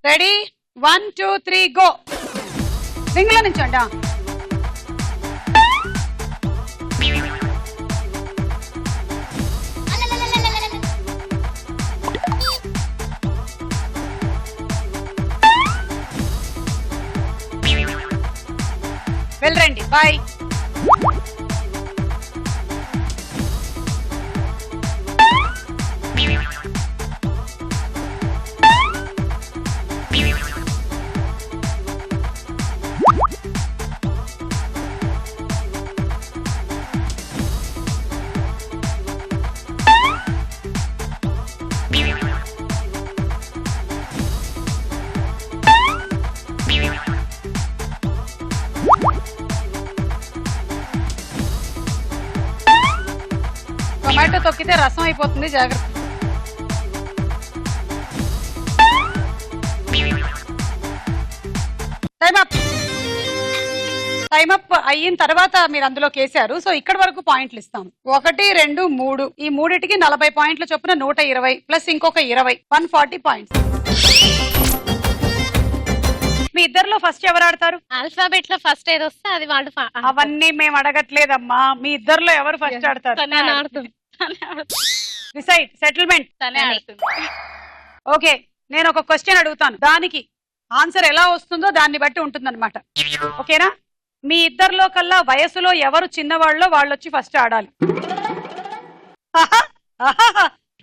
Ready, 1 2 3 go. సింగిల్ నుంచండి. బాయ్. టొమాటో తొక్కితే రసం అయిపోతుంది, జాగ్రత్త. టైం అప్ అయిన తర్వాత మీరు అందులో కేసారు. సో ఇక్కడ వరకు పాయింట్లు ఇస్తాం. 1, 2, 3 ఈ మూడిటికి 40 పాయింట్ల చొప్పున 120 ప్లస్ ఇంకొక 20 140 పాయింట్స్. మీ ఇద్దరిలో ఫస్ట్ ఎవరు ఆడతారు? ఆల్ఫాబెట్ లో ఫస్ట్ ఏది వస్తే అది వాళ్ళు అవన్నీ మేము అడగట్లేదమ్మా. మీ ఇద్దరిలో ఎవరు ఫస్ట్ ఆడతారు? Decide, settlement. ఓకే, నేను ఒక క్వశ్చన్ అడుగుతాను, దానికి ఆన్సర్ ఎలా వస్తుందో దాన్ని బట్టి ఉంటుందన్నమాట. ఓకేనా? మీ ఇద్దరిలో కల్లా వయసులో ఎవరు చిన్నవాళ్ళో వాళ్ళు వచ్చి ఫస్ట్ ఆడాలి.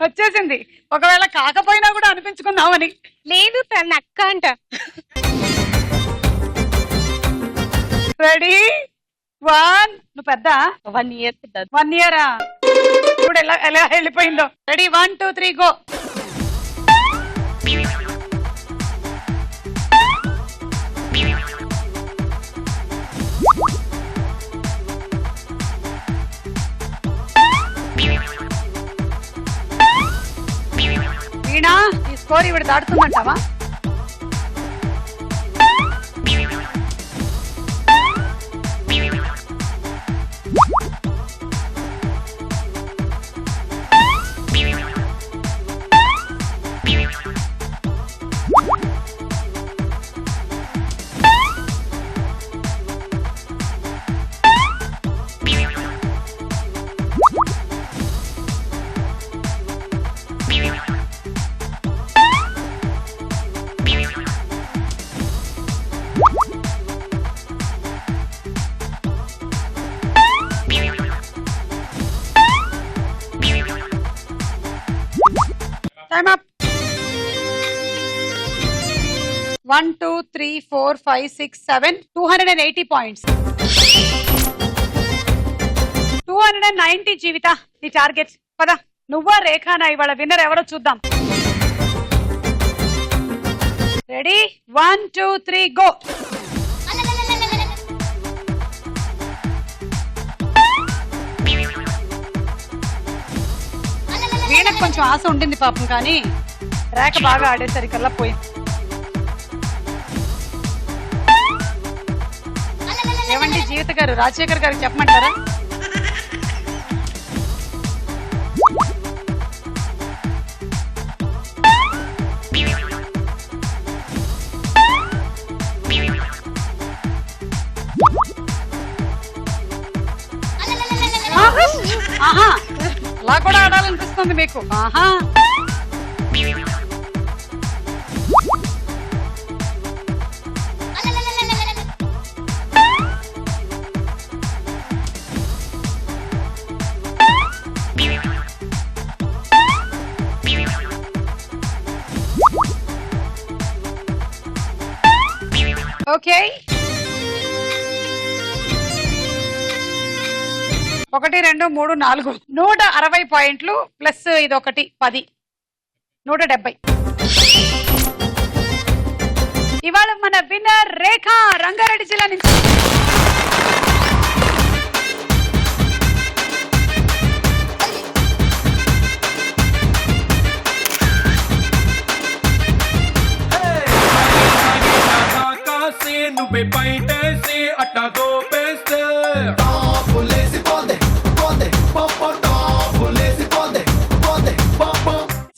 వచ్చేసింది. ఒకవేళ కాకపోయినా కూడా అనిపించుకుందామని. లేదు, తన అక్క అంట. రెడీ? 1. నువ్వు పెద్ద 1 year. 1 year ఇప్పుడు ఎలా వెళ్ళిపోయిందో. రెడీ? 1, 2, 3 గో. వీణా, ఈ స్కోర్ ఇవిడ దాటుతుందంటావా? Time up. 1, 2, 3, 4, 5, 6, 7 280 points. 290 జీవిత నీ టార్గెట్. పద, నువ్వా రేఖానా ఇవాళ విన్నర్ ఎవరో చూద్దాం. రెడీ? 1, 2, 3 గో. వీణకు కొంచెం ఆశ ఉండింది పాపం, కానీ రేఖ బాగా ఆడేసరికల్లా పోయింది. ఏమండి జీవిత గారు, రాజశేఖర్ గారికి చెప్పమంటారా? ఆహా, అలా కూడా ఆడాలనిపిస్తుంది మీకు? ఆహా. ఓకే, 1, 2, 3, 4 160 పాయింట్లు ప్లస్ ఇది ఒకటి 10 170. ఇవాళ మన విన్నర్ రేఖ, రంగారెడ్డి జిల్లా నుంచి.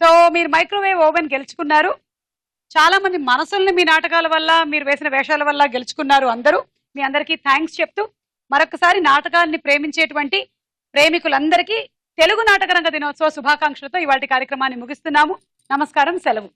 సో మీరు మైక్రోవేవ్ ఓవెన్ గెలుచుకున్నారు. చాలా మంది మనసుల్ని మీ నాటకాల వల్ల, మీరు వేసిన వేషాల వల్ల గెలుచుకున్నారు అందరూ. మీ అందరికీ థ్యాంక్స్ చెప్తూ మరొకసారి నాటకాలని ప్రేమించేటువంటి ప్రేమికులందరికీ తెలుగు నాటక రంగ దినోత్సవ శుభాకాంక్షలతో ఇవాళ కార్యక్రమాన్ని ముగిస్తున్నాము. నమస్కారం, సెలవు.